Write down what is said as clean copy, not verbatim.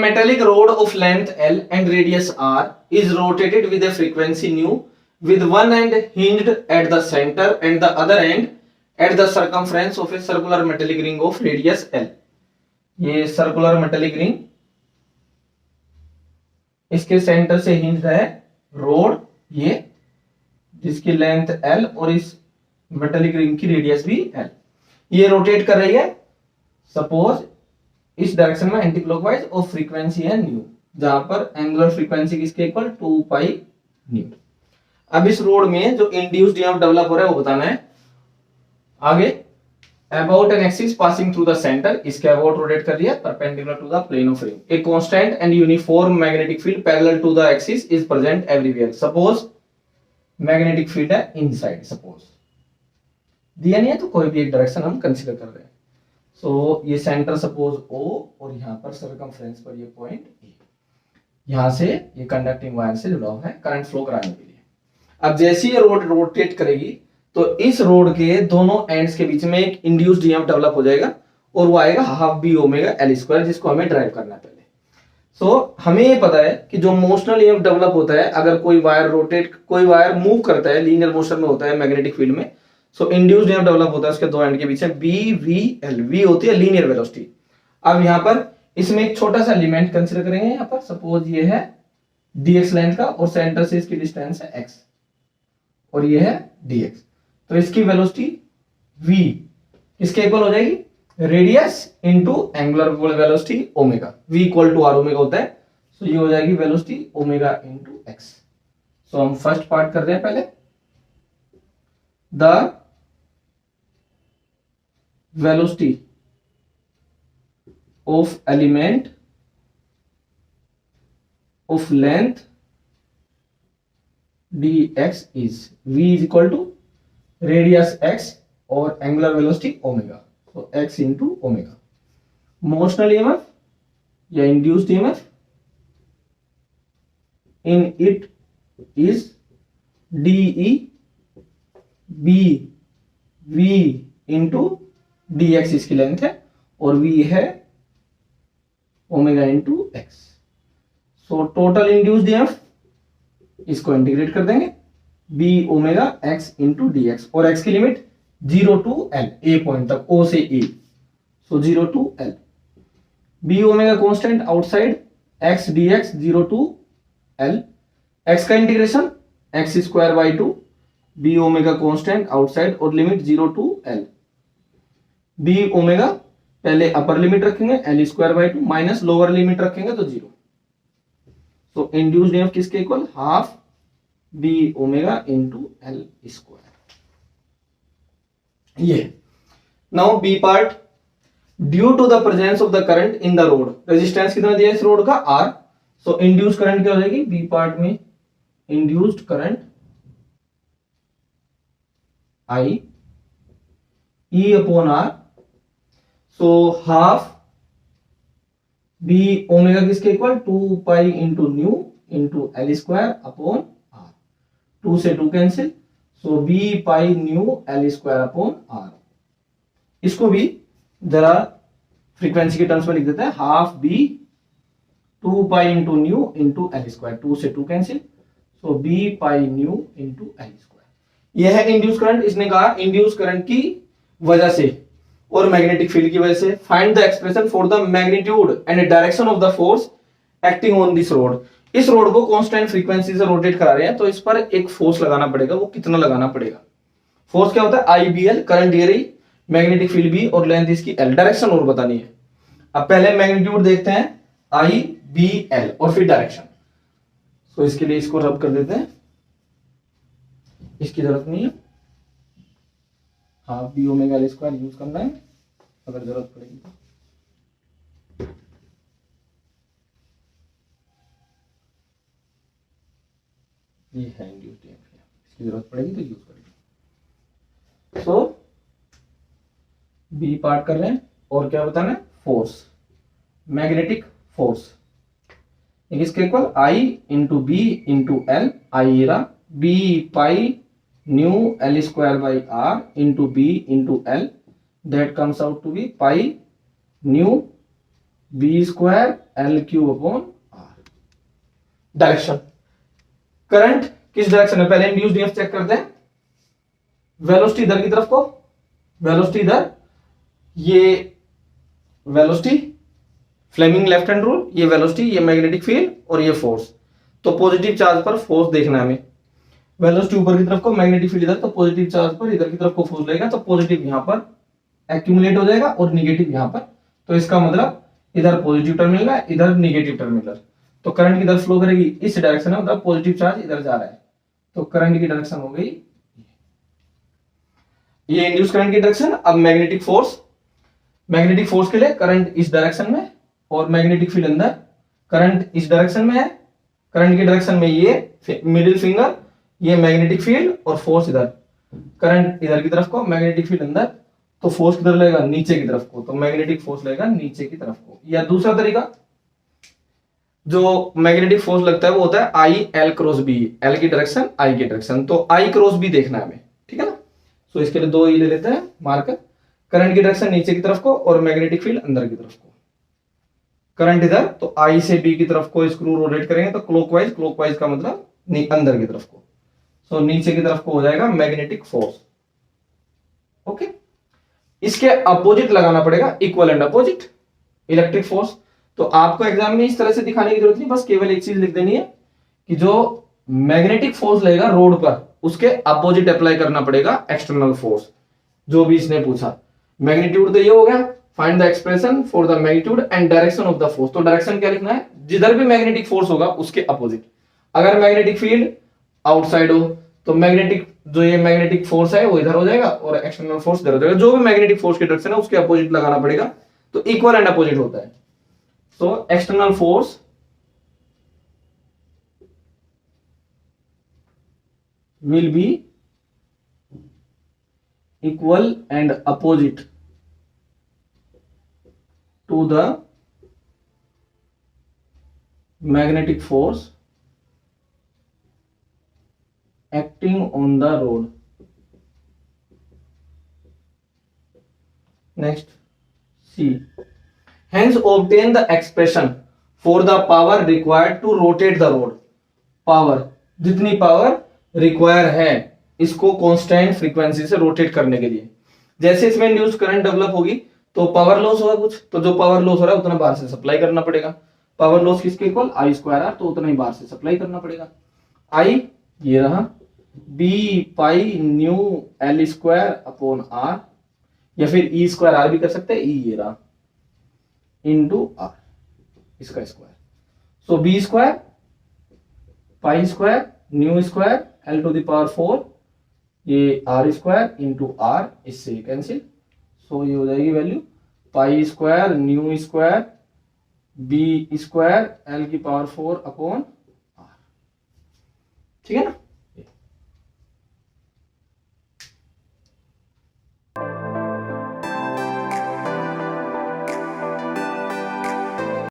metallic rod of length L and radius R is rotated with a frequency nu, with one end hinged at the center and the other end at the circumference of a circular metallic ring of radius L. ये circular metallic ring, इसके centre से hinge है road, ये जिसकी length L और इस metallic ring की radius भी L, ये रोटेट कर रही है सपोज इस डायरेक्शन में एंटी क्लॉकवाइज और फ्रीक्वेंसी है न्यू, जहां पर एंगुलर फ्रीक्वेंसी किसके इक्वल 2 पाई न्यू। अब इस रोड में जो इंड्यूस्ड ईएमएफ डेवलप हो रहा है वो बताना है। आगे about an axis passing through the centre, इसके अबाउट रोटेट कर दिया perpendicular to the plane of ring. A constant and uniform magnetic field parallel to the axis is present everywhere. Suppose magnetic field है inside, suppose दिया नहीं है तो कोई भी एक डायरेक्शन हम कंसीडर कर रहे हैं। सो ये सेंटर सपोज O और यहाँ पर सर्कमफ्रेंस पर ये पॉइंट E, यहाँ से ये कंडक्टिंग वायर से जुड़ा हुआ है करंट फ्लो कराने के लिए। अब जैसे ये रोड रोटेट करेगी तो इस रोड के दोनों एंड्स के बीच में एक इंड्यूस्ड ईएमएफ डेवलप हो जाएगा और वो आएगा half B omega L square, जिसको हमें ड्राइव करना है पहले। सो हमें ये पता है कि जो मोशनल ईएमएफ डेवलप होता है, अगर कोई वायर मूव करता है, लीनियर मोशन में होता है मैग्नेटिक फील्ड में, सो इंड्यूस्ड ईएमएफ डेवलप होता है उसके दो एंड के बीच में बी वी एल। वी होती है लीनियर वेलोसिटी। अब यहाँ पर इसमें एक छोटा सा एलिमेंट कंसीडर करेंगे, यहाँ पर सपोज ये है dx लेंथ का और सेंटर से इसकी डिस्टेंस है x और ये है dx, तो इसकी वेलोसिटी v किसके इक्वल हो जाएगी, radius into angular velocity omega. v equal to r omega होता है, सो ये हो जाएगी velocity omega into x। So हम फर्स्ट पार्ट कर रहे हैं पहले, the velocity of element of length dx is v is equal to radius x और angular velocity omega, so x into omega। motional EMF या induced EMF in it is de b v into dx इसकी length है और v है omega into x. So total induced EMF, इसको integrate कर देंगे, b omega x into D X, और x की limit 0 to l, a point तक, o से a, so 0 to l। b omega constant outside, x dx 0 to l, x का integration x square by 2, b omega constant outside और limit 0 to l। b omega पहले upper limit रखेंगे L square by 2 minus lower limit रखेंगे तो 0। So induced EMF किसके equal, half B omega into L square. ये now B part, due to the presence of the current in the rod, resistance कितना दिया इस road का R, so induced current क्या हो जाएगी बी पार्ट में, induced current I E upon R, so half B omega किसके equal 2 pi into nu into L square upon R, 2 से 2 cancel, so B pi new L square upon R. इसको भी जरा frequency के terms में लिख देते हैं, half B 2 pi into nu into L square, 2 से 2 cancel, so B pi nu into L square. यह है इंड्यूस करंट। इसने कहा इंड्यूस करंट की वजह से और मैग्नेटिक फील्ड की वजह से find the expression for the magnitude and direction of the force acting on this road. इस रोड को कांस्टेंट फ्रीक्वेंसी से रोटेट करा रहे हैं, तो इस पर एक फोर्स लगाना पड़ेगा। वो कितना लगाना पड़ेगा, फोर्स क्या होता है आई बी एल, करंट दे रही, मैग्नेटिक फील्ड भी और लेंथ इसकी एल, डायरेक्शन और बतानी है। अब पहले मैग्नीट्यूड देखते हैं, आई बी एल और फिर डायरेक्शन। तो इसके लिए इसको रब कर देते हैं, इसकी जरूरत नहीं है, half B omega L square use करना है अगर जरूरत पड़ेगी तो। ये है इंड्यूस्ड ईएमएफ, इसकी जरूरत पड़ेगी तो यूज करेंगे। सो बी पार्ट कर रहे हैं और क्या बताना है, फोर्स, मैग्नेटिक फोर्स किसके equal I into B into L, I रहा B pi new L square by R into B into L, that comes out to be pi mu B square L cube upon R. Direction, current किस direction में, पहले induced EMF check करते हैं। Velocity इधर की तरफ को, velocity इधर, ये velocity Fleming left hand rule, ये वेलोसिटी, ये मैग्नेटिक फील्ड और ये फोर्स। तो पॉजिटिव चार्ज पर फोर्स देखना है हमें। वेलोसिटी ऊपर की तरफ को, मैग्नेटिक फील्ड इधर, तो पॉजिटिव चार्ज पर इधर की तरफ को फोर्स लगेगा, तो पॉजिटिव यहां पर एक्यूमुलेट हो जाएगा और निगेटिव यहां पर। तो इसका मतलब इधर पॉजिटिव टर्मिनल है, इधर निगेटिव टर्मिनल। तो करंट किधर फ्लो करेगी, इस डायरेक्शन में, मतलब पॉजिटिव चार्ज इधर जा रहा है, तो करंट की डायरेक्शन हो गई ये इंड्यूस करंट की डायरेक्शन। अब मैग्नेटिक फोर्स, मैग्नेटिक फोर्स के लिए करंट इस डायरेक्शन में और मैग्नेटिक फील्ड अंदर, करंट इस डायरेक्शन में है, करंट की डायरेक्शन में ये मिडिल फिंगर, ये मैग्नेटिक फील्ड और फोर्स इधर, करंट इधर की तरफ को, मैग्नेटिक फील्ड अंदर, तो फोर्स किधर लगेगा, नीचे की तरफ को, तो मैग्नेटिक फोर्स लगेगा नीचे की तरफ को। या दूसरा तरीका, जो मैग्नेटिक फोर्स लगता है वो होता है I L cross B, L की डायरेक्शन आई की डायरेक्शन, तो आई क्रॉस बी देखना है हमें, ठीक है ना। तो इसके लिए दो ई ले लेते हैं मार्कर, करंट की डायरेक्शन नीचे की तरफ को और मैग्नेटिक फील्ड अंदर की तरफ को। करंट इधर, तो आई से बी की तरफ को स्क्रू रोटेट करेंगे तो क्लॉकवाइज, क्लॉकवाइज का मतलब अंदर की तरफ को, तो नीचे की तरफ को हो जाएगा मैग्नेटिक फोर्स। ओके, इसके अपोजिट लगाना पड़ेगा, equal and opposite electric force. तो आपको एग्जाम में इस तरह से दिखाने की जरूरत नहीं, बस केवल एक चीज लिख देनी है कि जो मैग्नेटिक फोर्स लगेगा रोड पर, उसके अपोजिट अप्लाई करना पड़ेगा एक्सटर्नल फोर्स, जो भी इसने पूछा। मैग्नीट्यूड तो ये हो गया, find the expression for the magnitude and direction of the force. तो डायरेक्शन क्या लिखना है, जिधर भी मैग्नेटिक फोर्स होगा उसके अपोजिट। अगर मैग्नेटिक फील्ड आउटसाइड हो तो मैग्नेटिक, जो ये मैग्नेटिक फोर्स है वो इधर हो जाएगा और एक्सटर्नल फोर्स इधर हो जाएगा। जो भी मैग्नेटिक फोर्स की डायरेक्शन है उसके अपोजिट लगाना पड़ेगा, तो इक्वल एंड अपोजिट होता है। तो external force will be equal and opposite to the magnetic force acting on the rod. Next, C. Hence obtain the expression for the power required to rotate the rod. Power, जितनी power require है इसको constant frequency से rotate करने के लिए। जैसे इसमें induce current develop होगी तो पावर लॉस होगा कुछ, तो जो पावर लॉस हो रहा है उतना बाहर से सप्लाई करना पड़ेगा। पावर लॉस किसके इक्वल, आई स्क्वायर आर, तो उतना ही बाहर से सप्लाई करना पड़ेगा। आई ये रहा, B pi new L square upon R, या फिर ई स्क्वायर आर भी कर सकते हैं, ई ये रहा इंटू आर, इसका स्क्वायर। So B square pi square mu square L to the power 4, ये आर स्क्वायर इंटू आर, इससे कैंसिल। सो ये हो जाएगी value pi square mu square B square L की पावर 4 अपॉन आर, ठीक है ना।